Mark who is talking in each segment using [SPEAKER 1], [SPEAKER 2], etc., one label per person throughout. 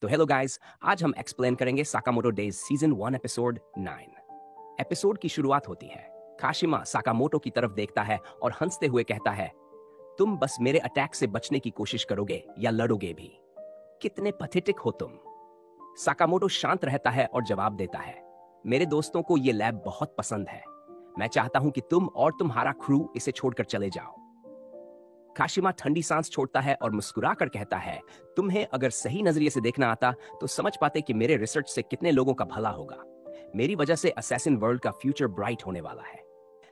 [SPEAKER 1] तो hello guys, आज हम एक्सप्लेन करेंगे Sakamoto days season 1 episode 9। Episode की शुरुआत होती है। काशिमा साकामोटो की तरफ देखता है और हंसते हुए कहता है, तुम बस मेरे अटैक से बचने की कोशिश करोगे या लड़ोगे भी। कितने पथेटिक हो तुम। साकामोटो शांत रहता है और जवाब देता है, मेरे दोस्तों को ये लैब बहुत पसंद है। मैं चाहता हूं कि तुम और तुम्हारा क्रू इसे छोड़कर चले जाओ। काशिमा ठंडी सांस छोड़ता है और मुस्कुराकर कहता है, तुम्हें अगर सही नजरिए से देखना आता तो समझ पाते कि मेरे रिसर्च से कितने लोगों का भला होगा। मेरी वजह से असैसिन वर्ल्ड का फ्यूचर ब्राइट होने वाला है।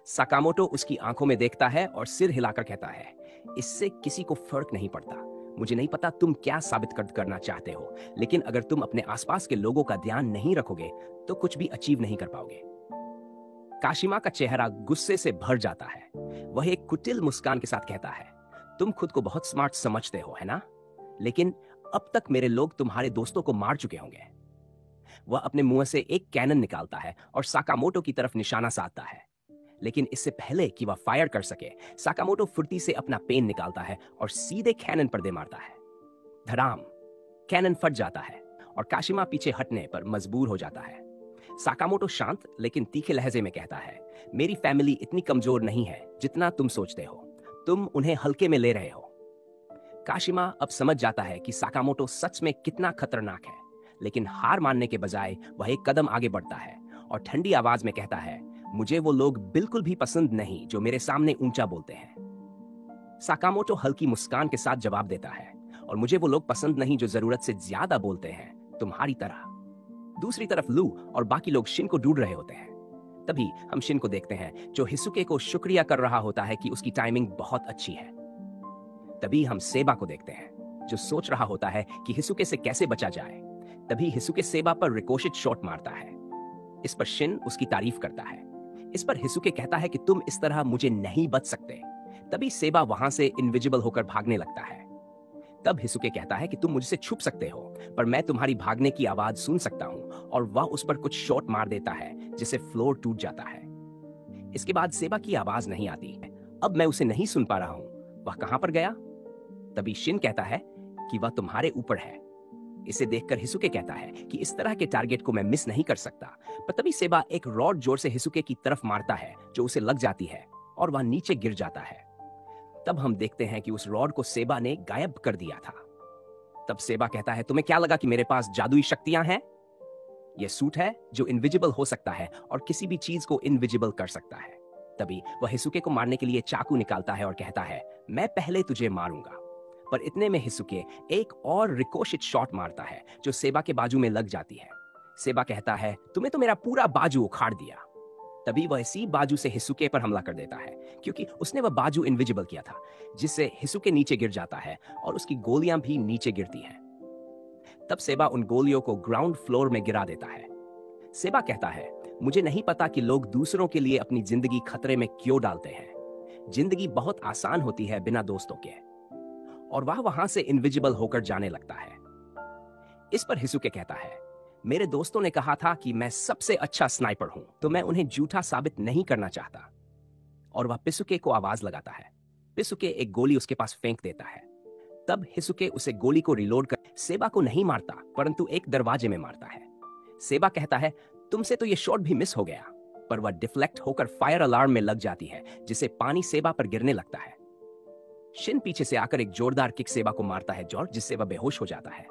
[SPEAKER 1] साकामोटो उसकी आंखों में देखता है और सिर हिलाकर कहता है, इससे किसी को फर्क नहीं पड़ता। मुझे नहीं पता तुम क्या साबित करना चाहते हो, लेकिन अगर तुम अपने आसपास के लोगों का ध्यान नहीं रखोगे तो कुछ भी अचीव नहीं कर पाओगे। काशिमा का चेहरा गुस्से से भर जाता है। वह एक कुटिल मुस्कान के साथ कहता है, तुम खुद को बहुत स्मार्ट समझते हो, है ना? लेकिन अब तक मेरे लोग तुम्हारे दोस्तों को मार चुके होंगे। वह अपने मुंह से एक कैनन निकालता है और साकामोटो की तरफ निशाना साधता है। लेकिन इससे पहले कि वह फायर कर सके, साकामोटो फुर्ती से अपना पेन निकालता है और सीधे कैनन पर दे मारता है। धड़ाम! कैनन फट जाता है और काशिमा पीछे हटने पर मजबूर हो जाता है। साकामोटो शांत लेकिन तीखे लहजे में कहता है, मेरी फैमिली इतनी कमजोर नहीं है जितना तुम सोचते हो। तुम उन्हें हल्के में ले रहे हो। काशिमा अब समझ जाता है कि साकामोटो सच में कितना खतरनाक है, लेकिन हार मानने के बजाय वह एक कदम आगे बढ़ता है और ठंडी आवाज में कहता है, मुझे वो लोग बिल्कुल भी पसंद नहीं जो मेरे सामने ऊंचा बोलते हैं। साकामोटो हल्की मुस्कान के साथ जवाब देता है, और मुझे वो लोग पसंद नहीं जो जरूरत से ज्यादा बोलते हैं, तुम्हारी तरह। दूसरी तरफ लू और बाकी लोग शिन को ढूंढ रहे होते हैं। तभी हम शिन को देखते हैं जो हिसुके को शुक्रिया कर रहा होता है कि उसकी टाइमिंग बहुत अच्छी है। तभी हम सेबा को देखते हैं जो सोच रहा होता है कि हिसुके से कैसे बचा जाए। तभी हिसुके सेबा पर रिकोशिट शॉट मारता है। इस पर शिन उसकी तारीफ करता है। इस पर हिसुके कहता है कि तुम इस तरह मुझे नहीं बच सकते। तभी सेबा वहां से इनविजिबल होकर भागने लगता है। तब हिसुके कहता है कि तुम मुझसे छुप सकते हो, पर मैं तुम्हारी भागने की आवाज सुन सकता हूं, और वह उस पर कुछ शॉट मार देता है जिससे फ्लोर टूट जाता है। इसके बाद सेबा की आवाज नहीं आती। अब मैं उसे नहीं सुन पा रहा हूं, वह कहां पर गया? तभी शिन कहता है कि वह तुम्हारे ऊपर है। इसे देखकर हिसुके कहता है कि इस तरह के टारगेट को मैं मिस नहीं कर सकता। पर तभी सेबा एक रॉड जोर से हिसुके की तरफ मारता है जो उसे लग जाती है और वह नीचे गिर जाता है। तब हम देखते हैं कि उस रॉड को सेबा ने गायब कर दिया था। तब सेबा कहता है, तुम्हें क्या लगा कि मेरे पास जादुई शक्तियां हैं? यह सूट है जो इनविजिबल हो सकता है और किसी भी चीज को इनविजिबल कर सकता है। तभी वह हिसुके को मारने के लिए चाकू निकालता है और कहता है, मैं पहले तुझे मारूंगा। पर इतने में हिसुके एक और रिकोशिट शॉट मारता है जो सेबा के बाजू में लग जाती है। सेबा कहता है, तुम्हें तो मेरा पूरा बाजू उखाड़ दिया। तभी वह इसी बाजू से हिसुके पर हमला कर देता है, क्योंकि उसने वह बाजू इनविजिबल किया था, जिससे हिसुके नीचे गिर जाता है और उसकी गोलियां भी नीचे गिरती हैं। तब सेबा उन गोलियों को ग्राउंड फ्लोर में गिरा देता है। सेबा कहता है, मुझे नहीं पता कि लोग दूसरों के लिए अपनी जिंदगी खतरे में क्यों डालते हैं। जिंदगी बहुत आसान होती है बिना दोस्तों के। और वह वहां से इनविजिबल होकर जाने लगता है। इस पर हिसुके कहता है, मेरे दोस्तों ने कहा था कि मैं सबसे अच्छा स्नाइपर हूं, तो मैं उन्हें झूठा साबित नहीं करना चाहता। और वह पिसुके को आवाज लगाता है। पिसुके एक गोली उसके पास फेंक देता है। तब हिसुके उसे गोली को रिलोड कर सेबा को नहीं मारता, परंतु एक दरवाजे में मारता है। सेबा कहता है, तुमसे तो यह शॉट भी मिस हो गया। पर वह डिफ्लेक्ट होकर फायर अलार्म में लग जाती है, जिससे पानी सेबा पर गिरने लगता है। शिन पीछे से आकर एक जोरदार किक सेबा को मारता है जॉर्ज, जिससे वह बेहोश हो जाता है।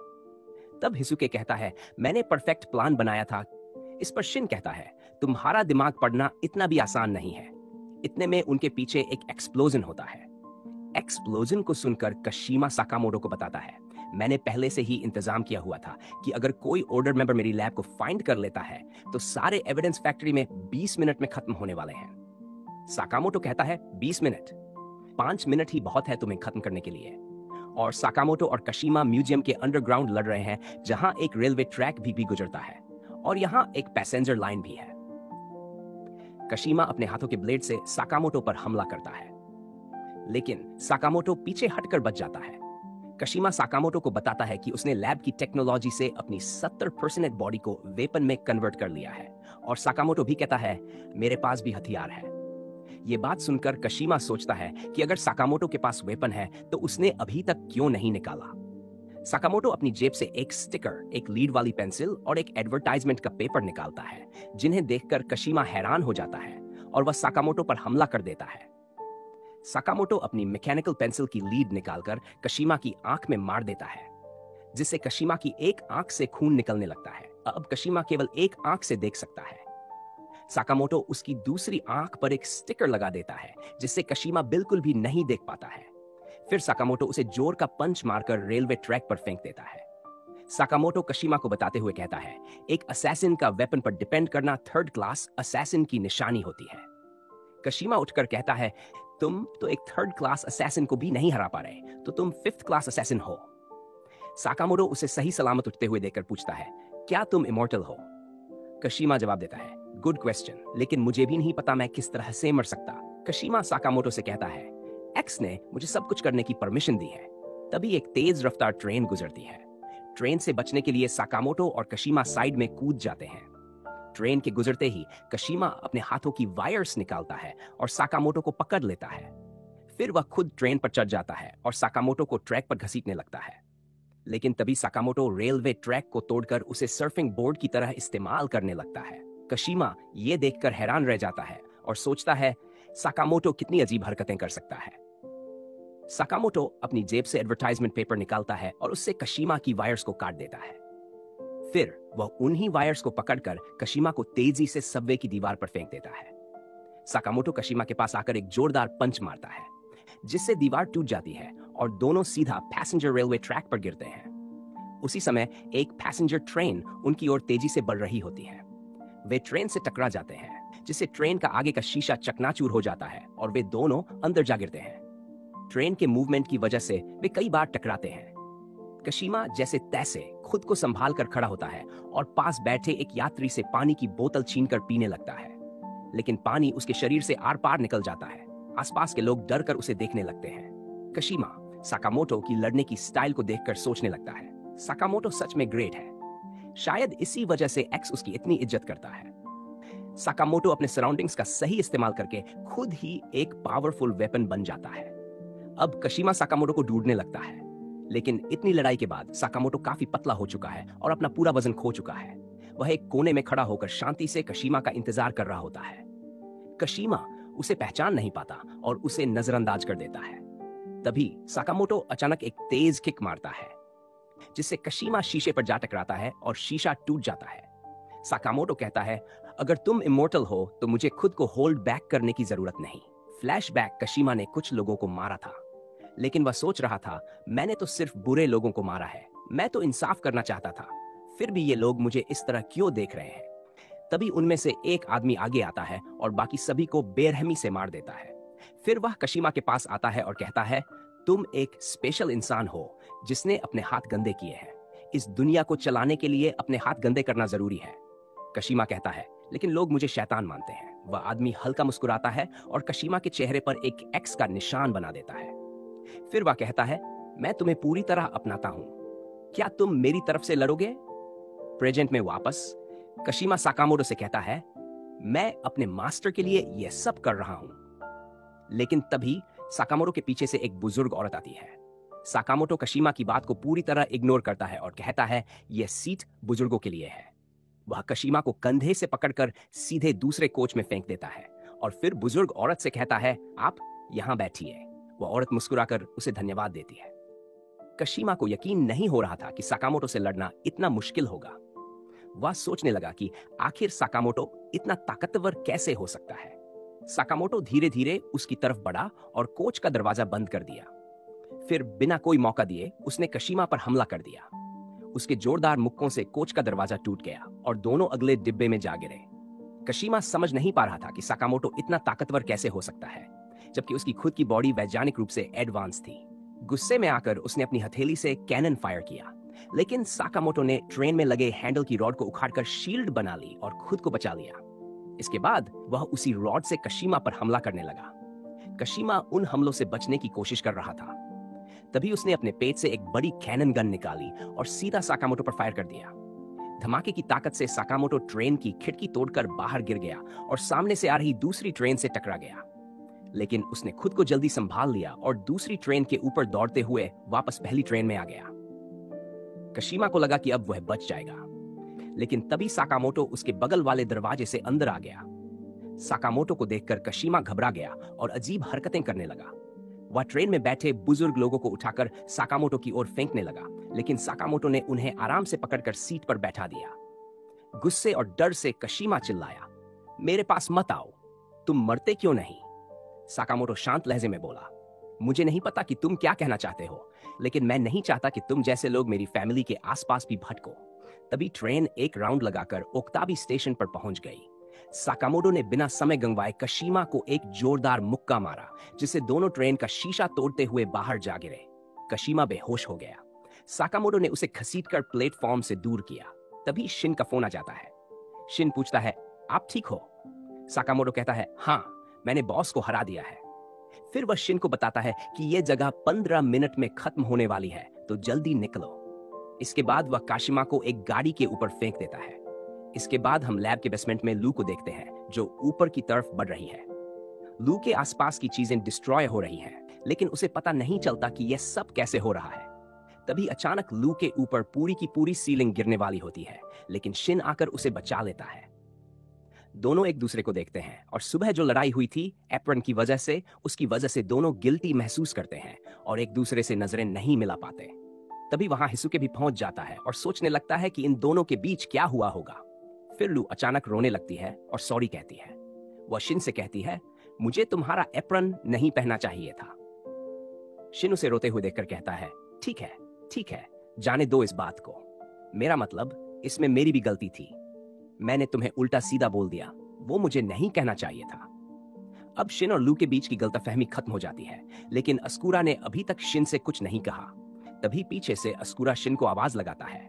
[SPEAKER 1] तब हिसुके कहता है, मैंने परफेक्ट प्लान बनाया था। इस पर शिन कहता है, तुम्हारा दिमाग पढ़ना इतना भी आसान नहीं है। इतने में उनके पीछे एक एक्सप्लोजन होता है। एक्सप्लोजन को सुनकर काशिमा साकामोटो को बताता है, मैंने पहले से ही इंतजाम किया हुआ था कि अगर कोई ऑर्डर मेंबर मेरी लैब को फाइंड कर लेता है तो सारे एविडेंस फैक्ट्री में 20 मिनट में खत्म होने वाले हैं। साकामोटो कहता है, 20 मिनट? 5 मिनट ही बहुत है तुम्हें खत्म करने के लिए। और साकामोटो और काशिमा म्यूजियम के अंडरग्राउंड लड़ रहे हैं, जहां एक रेलवे ट्रैक भी गुजरता है और यहां एक पैसेंजर लाइन भी है। काशिमा अपने हाथों के ब्लेड से साकामोटो पर हमला करता है, लेकिन साकामोटो पीछे हटकर बच जाता है। काशिमा साकामोटो को बताता है कि उसने लैब की टेक्नोलॉजी से अपनी 70% बॉडी को वेपन में कन्वर्ट कर लिया है। और साकामोटो भी कहता है, मेरे पास भी हथियार है। ये बात सुनकर काशिमा सोचता है कि अगर साकामोटो के पास वेपन है तो उसने अभी तक क्यों नहीं निकाला। साकामोटो अपनी जेब से एक स्टिकर, एक लीड वाली पेंसिल और एक एडवर्टाइजमेंट का पेपर निकालता है, जिन्हें देखकर कशीमा हैरान हो जाता है और वह साकामोटो पर हमला कर देता है। साकामोटो अपनी मैकेनिकल पेंसिल की लीड निकालकर कशीमा की आंख में मार देता है, जिससे कशीमा की एक आंख से खून निकलने लगता है। अब कशीमा केवल एक आंख से देख सकता है। साकामोटो उसकी दूसरी आंख पर एक स्टिकर लगा देता है, जिससे कशीमा बिल्कुल भी नहीं देख पाता है। फिर साकामोटो उसे जोर का पंच मारकर रेलवे ट्रैक पर फेंक देता है। साकामोटो कशीमा को बताते हुए कहता है, एक असैसिन का वेपन पर डिपेंड करना थर्ड क्लास असैसिन की निशानी होती है। कशीमा उठकर कहता है, तुम तो एक थर्ड क्लास असैसिन को भी नहीं हरा पा रहे, तो तुम फिफ्थ क्लास असैसिन हो। साकामोटो उसे सही सलामत उठते हुए देखकर पूछता है, क्या तुम इमॉर्टल हो? कशीमा जवाब देता है, गुड क्वेश्चन, लेकिन मुझे भी नहीं पता मैं किस तरह से मर सकता। कशीमा साकामोटो से कहता है, एक्स ने मुझे सब कुछ करने की परमिशन दी है। तभी एक तेज रफ्तार ट्रेन गुजरती है। ट्रेन से बचने के लिए साकामोटो और कशीमा साइड में कूद जाते हैं। ट्रेन के गुजरते ही कशीमा अपने हाथों की वायर्स निकालता है और साकामोटो को पकड़ लेता है। फिर वह खुद ट्रेन पर चढ़ जाता है और साकामोटो को ट्रैक पर घसीटने लगता है। लेकिन तभी साकामोटो रेलवे ट्रैक को तोड़कर उसे सर्फिंग बोर्ड की तरह इस्तेमाल करने लगता है। कशीमा ये देखकर हैरान रह जाता है और सोचता है, साकामोटो कितनी अजीब हरकतें कर सकता है। साकामोटो अपनी जेब से एडवर्टाइजमेंट पेपर निकालता है और उससे कशीमा की वायर्स को काट देता है। फिर वह उन्हीं वायर्स को पकड़कर कशीमा को तेजी से सबवे की दीवार पर फेंक देता है। साकामोटो कशीमा के पास आकर एक जोरदार पंच मारता है, जिससे दीवार टूट जाती है और दोनों सीधा पैसेंजर रेलवे ट्रैक पर गिरते हैं। उसी समय एक पैसेंजर ट्रेन उनकी ओर तेजी से बढ़ रही होती है। वे ट्रेन से टकरा जाते हैं, जिससे ट्रेन का आगे का शीशा चकनाचूर हो जाता है और वे दोनों अंदर जा गिरते हैं। ट्रेन के मूवमेंट की वजह से वे कई बार टकराते हैं। कशीमा जैसे तैसे खुद को संभाल कर खड़ा होता है और पास बैठे एक यात्री से पानी की बोतल छीनकर पीने लगता है, लेकिन पानी उसके शरीर से आर पार निकल जाता है। आसपास के लोग डर कर उसे देखने लगते हैं। कशीमा साकामोटो की लड़ने की स्टाइल को देखकर सोचने लगता है, साकामोटो सच में ग्रेट है। शायद इसी वजह से एक्स उसकी इतनी इज्जत करता है। साकामोटो अपने सराउंडिंग्स का सही इस्तेमाल करके खुद ही एक पावरफुल वेपन बन जाता है। अब कशीमा साकामोटो को ढूंढने लगता है, लेकिन इतनी लड़ाई के बाद साकामोटो काफी पतला हो चुका है और अपना पूरा वजन खो चुका है। वह एक कोने में खड़ा होकर शांति से कशीमा का इंतजार कर रहा होता है। कशीमा उसे पहचान नहीं पाता और उसे नजरअंदाज कर देता है। तभी साकामोटो अचानक एक तेज किक मारता है, जिससे कशीमा शीशे पर जा टकराता है और शीशा टूट जाता है। साकामोटो कहता है, अगर तुम इमोर्टल हो तो मुझे खुद को होल्ड बैक करने की जरूरत नहीं। फ्लैशबैक कशीमा ने कुछ लोगों को मारा था, लेकिन वह सोच रहा था, मैंने तो सिर्फ बुरे लोगों को मारा है, मैं तो इंसाफ करना चाहता था, फिर भी ये लोग मुझे इस तरह क्यों देख रहे हैं। तभी उनमें से एक आदमी आगे आता है और बाकी सभी को बेरहमी से मार देता है। फिर वह कशीमा के पास आता है और कहता है, तुम एक स्पेशल इंसान हो जिसने अपने हाथ गंदे किए हैं। इस दुनिया को चलाने के लिए अपने हाथ गंदे करना जरूरी है। कशीमा कहता है, लेकिन लोग मुझे शैतान मानते हैं। वह आदमी हल्का मुस्कुराता है और कशीमा के चेहरे पर एक एक्स का निशान बना देता है। फिर वह कहता है, मैं तुम्हें पूरी तरह अपनाता हूं, क्या तुम मेरी तरफ से लड़ोगे? प्रेजेंट में वापस कशीमा साकामोटो से कहता है, मैं अपने मास्टर के लिए यह सब कर रहा हूं। लेकिन तभी साकामोटो के पीछे से एक बुजुर्ग औरत आती है। साकामोटो कशीमा की बात को पूरी तरह इग्नोर करता है और कहता है, यह सीट बुजुर्गों के लिए है। वह कशीमा को कंधे से पकड़कर सीधे दूसरे कोच में फेंक देता है और फिर बुजुर्ग औरत से कहता है, आप यहां बैठिए। वह औरत मुस्कुराकर उसे धन्यवाद देती है। कशीमा को यकीन नहीं हो रहा था कि साकामोटो से लड़ना इतना मुश्किल होगा। वह सोचने लगा कि आखिर साकामोटो इतना ताकतवर कैसे हो सकता है। साकामोटो धीरे धीरे उसकी तरफ बढ़ा और कोच का दरवाजा बंद कर दिया। फिर बिना कोई मौका दिए उसने कशीमा पर हमला कर दिया। उसके जोरदार मुक्कों से कोच का दरवाजा टूट गया और दोनों अगले डिब्बे में जा गिरे। कशीमा समझ नहीं पा रहा था कि साकामोटो इतना ताकतवर कैसे हो सकता है, जबकि उसकी खुद की बॉडी वैज्ञानिक रूप से एडवांस थी। गुस्से में आकर उसने अपनी हथेली से कैनन फायर किया, लेकिन साकामोटो ने ट्रेन में लगे हैंडल की रॉड को उखाड़कर शील्ड बना ली और खुद को बचा लिया। इसके बाद वह उसी रॉड से कशीमा पर हमला करने लगा। कशीमा उन हमलों से बचने की कोशिश कर रहा था। तभी उसने अपने पेट से एक बड़ी कैनन गन निकाली और सीधा साकामोटो पर फायर कर दिया। धमाके की ताकत से साकामोटो ट्रेन की खिड़की तोड़कर बाहर गिर गया और सामने से आ रही दूसरी ट्रेन से टकरा गया। लेकिन उसने खुद को जल्दी संभाल लिया और दूसरी ट्रेन के ऊपर दौड़ते हुए वापस पहली ट्रेन में आ गया। कशीमा को लगा कि अब वह बच जाएगा, लेकिन तभी साकामोटो उसके बगल वाले दरवाजे से अंदर आ गया। साकामोटो को देखकर कशीमा घबरा गया और अजीब हरकतें करने लगा। वह ट्रेन में बैठे बुजुर्ग लोगों को उठाकर साकामोटो की ओर फेंकने लगा, लेकिन साकामोटो ने उन्हें आराम से पकड़कर सीट पर बैठा दिया। गुस्से और डर से कशीमा चिल्लाया, मेरे पास मत आओ, तुम मरते क्यों नहीं? साकामोटो शांत लहजे में बोला, मुझे नहीं पता कि तुम क्या कहना चाहते हो, लेकिन मैं नहीं चाहता कि तुम जैसे लोग मेरी फैमिली के आसपास भी भटको। तभी ट्रेन एक राउंड लगाकर ओक्ताबी स्टेशन पर पहुंच गई। साकामोटो ने बिना समय गंवाए कशीमा को एक जोरदार मुक्का मारा, जिससे दोनों ट्रेन का शीशा तोड़ते हुए बाहर जा गिरे। कशीमा बेहोश हो गया। साकामोटो ने उसे घसीटकर प्लेटफॉर्म से दूर किया। तभी शिन का फोन आ जाता है। शिन पूछता है, आप ठीक हो? साकामोटो कहता है, हाँ, मैंने बॉस को हरा दिया है। फिर वह शिन को बताता है कि यह जगह 15 मिनट में खत्म होने वाली है, तो जल्दी निकलो। इसके बाद वह काशिमा को एक गाड़ी के ऊपर फेंक देता है। इसके बाद हम लैब के बेसमेंट में लू को देखते हैं, जो ऊपर की तरफ बढ़ रही है। लू के आसपास की चीजें डिस्ट्रॉय हो रही हैं, लेकिन उसे पता नहीं चलता कि यह सब कैसे हो रहा है। तभी अचानक लू के ऊपर पूरी की पूरी सीलिंग गिरने वाली होती है, लेकिन शिन आकर उसे बचा लेता है। दोनों एक दूसरे को देखते हैं और सुबह जो लड़ाई हुई थी एप्रन की वजह से, उसकी वजह से दोनों गिल्टी महसूस करते हैं और एक दूसरे से नजरें नहीं मिला पाते। तभी वहां हिसुके भी पहुंच जाता है और सोचने लगता है कि इन दोनों के बीच क्या हुआ होगा। फिर लू अचानक रोने लगती है और सॉरी कहती है। वह शिन से कहती है, मुझे तुम्हारा एप्रन नहीं पहनना चाहिए था। शिन उसे रोते हुए देखकर कहता है, ठीक है, जाने दो इस बात को। मेरा मतलब, इसमें मेरी भी गलती थी। मैंने तुम्हें उल्टा सीधा बोल दिया, वो मुझे नहीं कहना चाहिए था। अब शिन और लू के बीच की गलतफहमी खत्म हो जाती है, लेकिन अस्कुरा ने अभी तक शिन से कुछ नहीं कहा। तभी पीछे से अस्कुरा शिन को आवाज लगाता है।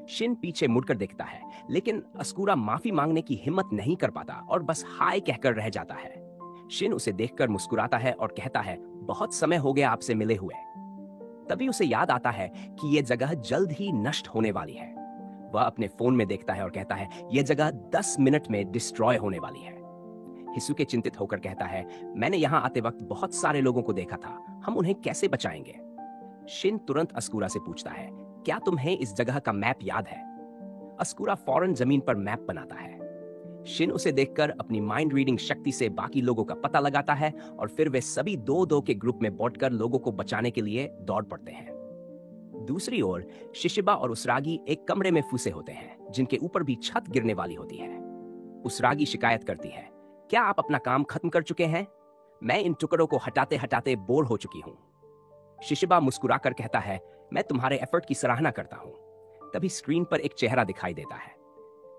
[SPEAKER 1] शिन पीछे मुड़कर देखता है, लेकिन अस्कुरा माफी मांगने की हिम्मत नहीं कर पाता और बस हाय कहकर रह जाता है। शिन उसे देखकर मुस्कुराता है और कहता है, बहुत समय हो गया आपसे मिले हुए। तभी उसे याद आता है कि यह जगह जल्द ही नष्ट होने वाली है। वह अपने फोन में देखता है और कहता है, यह जगह 10 मिनट में डिस्ट्रॉय होने वाली है। हिसुके चिंतित होकर कहता है, मैंने यहां आते वक्त बहुत सारे लोगों को देखा था, हम उन्हें कैसे बचाएंगे? शिन तुरंत अस्कुरा से पूछता है, क्या तुम्हें इस जगह का मैप याद है? अस्कुरा फौरन जमीन पर मैप बनाता है। शिन उसे देखकर अपनी माइंड रीडिंग शक्ति से बाकी लोगों का पता लगाता है और फिर वे सभी 2-2 के ग्रुप में बांटकर लोगों को बचाने के लिए दौड़ पड़ते हैं। दूसरी ओर शिशिबा और उसरागी एक कमरे में फंसे होते हैं, जिनके ऊपर भी छत गिरने वाली होती है। उसरागी शिकायत करती है, क्या आप अपना काम खत्म कर चुके हैं? मैं इन टुकड़ों को हटाते हटाते बोर हो चुकी हूं। शिशिबा मुस्कुराकर कहता है, मैं तुम्हारे एफर्ट की सराहना करता हूं। तभी स्क्रीन पर एक चेहरा दिखाई देता है।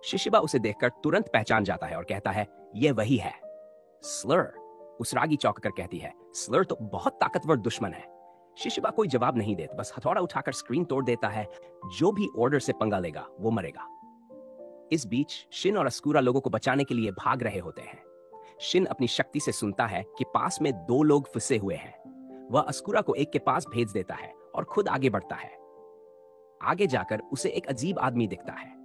[SPEAKER 1] शिशिबा उसे देखकर तुरंत पहचान जाता है और कहता है, यह वही है, स्लर। उसरागी चौंक कर कहती है, स्लर तो बहुत ताकतवर दुश्मन है। शिशिबा कोई जवाब नहीं देता, बस हथौड़ा उठाकर स्क्रीन तोड़ देता है। जो भी ऑर्डर से पंगा लेगा वो मरेगा। इस बीच शिन और अस्कुरा लोगों को बचाने के लिए भाग रहे होते हैं। शिन अपनी शक्ति से सुनता है कि पास में 2 लोग फंसे हुए हैं। वह अस्कुरा को एक के पास भेज देता है और खुद आगे बढ़ता है। आगे जाकर उसे एक अजीब आदमी दिखता है।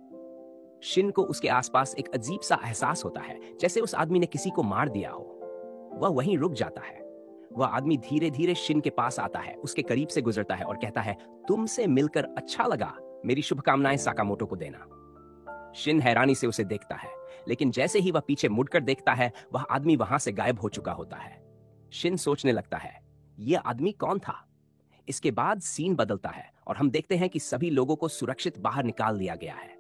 [SPEAKER 1] शिन को उसके आसपास एक अजीब सा एहसास होता है, जैसे उस आदमी ने किसी को मार दिया हो। वह वहीं रुक जाता है। वह आदमी धीरे धीरे शिन के पास आता है, उसके करीब से गुजरता है और कहता है, तुमसे मिलकर अच्छा लगा, मेरी शुभकामनाएं साकामोटो को देना। शिन हैरानी से उसे देखता है, लेकिन जैसे ही वह पीछे मुड़कर देखता है, वह आदमी वहां से गायब हो चुका होता है। शिन सोचने लगता है, यह आदमी कौन था? इसके बाद सीन बदलता है और हम देखते हैं कि सभी लोगों को सुरक्षित बाहर निकाल लिया गया है।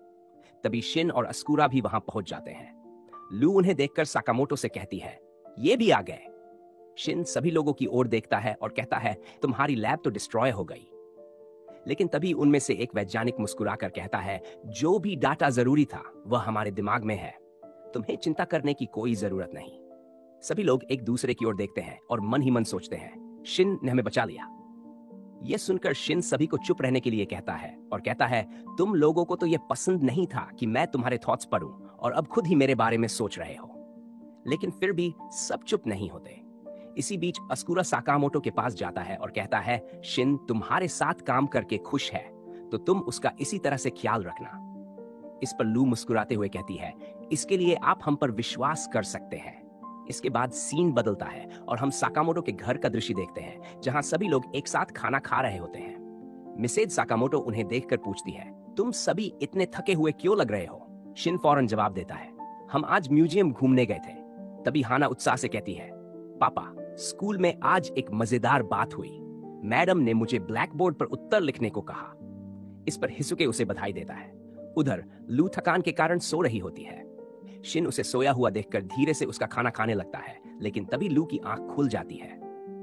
[SPEAKER 1] तभी शिन और अस्कुरा भी वहां पहुंच जाते हैं। लू उन्हें देखकर साकामोटो से कहती है, ये भी आ गए। शिन सभी लोगों की ओर देखता है और कहता है, तुम्हारी लैब तो डिस्ट्रॉय हो गई। लेकिन तभी उनमें से एक वैज्ञानिक मुस्कुराकर कहता है, जो भी डाटा जरूरी था वह हमारे दिमाग में है, तुम्हें चिंता करने की कोई जरूरत नहीं। सभी लोग एक दूसरे की ओर देखते हैं और मन ही मन सोचते हैं, शिन ने हमें बचा लिया। यह सुनकर शिन सभी को चुप रहने के लिए कहता है और कहता है, तुम लोगों को तो यह पसंद नहीं था कि मैं तुम्हारे थॉट्स पढूं और अब खुद ही मेरे बारे में सोच रहे हो। लेकिन फिर भी सब चुप नहीं होते। इसी बीच अस्कुरा साकामोटो के पास जाता है और कहता है, शिन तुम्हारे साथ काम करके खुश है, तो तुम उसका इसी तरह से ख्याल रखना। इस पर लू मुस्कुराते हुए कहती है, इसके लिए आप हम पर विश्वास कर सकते हैं। इसके बाद सीन बदलता है और हम साकामोटो के घर का दृश्य देखते हैं, जहां सभी लोग एक साथ खाना खा रहे होते हैं। मिसेज साकामोटो उन्हें देखकर पूछती है, तुम सभी इतने थके हुए क्यों लग रहे हो? शिन फौरन जवाब देता है, हम आज म्यूजियम घूमने गए थे। तभी हाना उत्साह से कहती है, पापा, स्कूल में आज एक मजेदार बात हुई। मैडम ने मुझे ब्लैक बोर्ड पर उत्तर लिखने को कहा। इस पर हिसुके उसे बधाई देता है। उधर लू थकान के कारण सो रही होती है। शिन उसे सोया हुआ देखकर धीरे से उसका खाना खाने लगता है, लेकिन तभी लू की आंख खुल जाती है।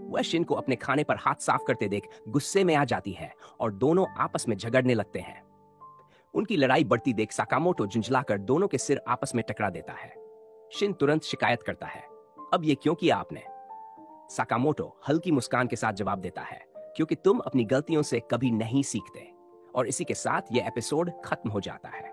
[SPEAKER 1] वह शिन को अपने खाने पर हाथ साफ करते देख गुस्से में आ जाती है और दोनों आपस में झगड़ने लगते हैं। उनकी लड़ाई बढ़ती देख साकामोटो झुंझलाकर दोनों के सिर आपस में टकरा देता है। शिन तुरंत शिकायत करता है, अब ये क्यों किया आपने? साकामोटो हल्की मुस्कान के साथ जवाब देता है, क्योंकि तुम अपनी गलतियों से कभी नहीं सीखते। और इसी के साथ यह एपिसोड खत्म हो जाता है।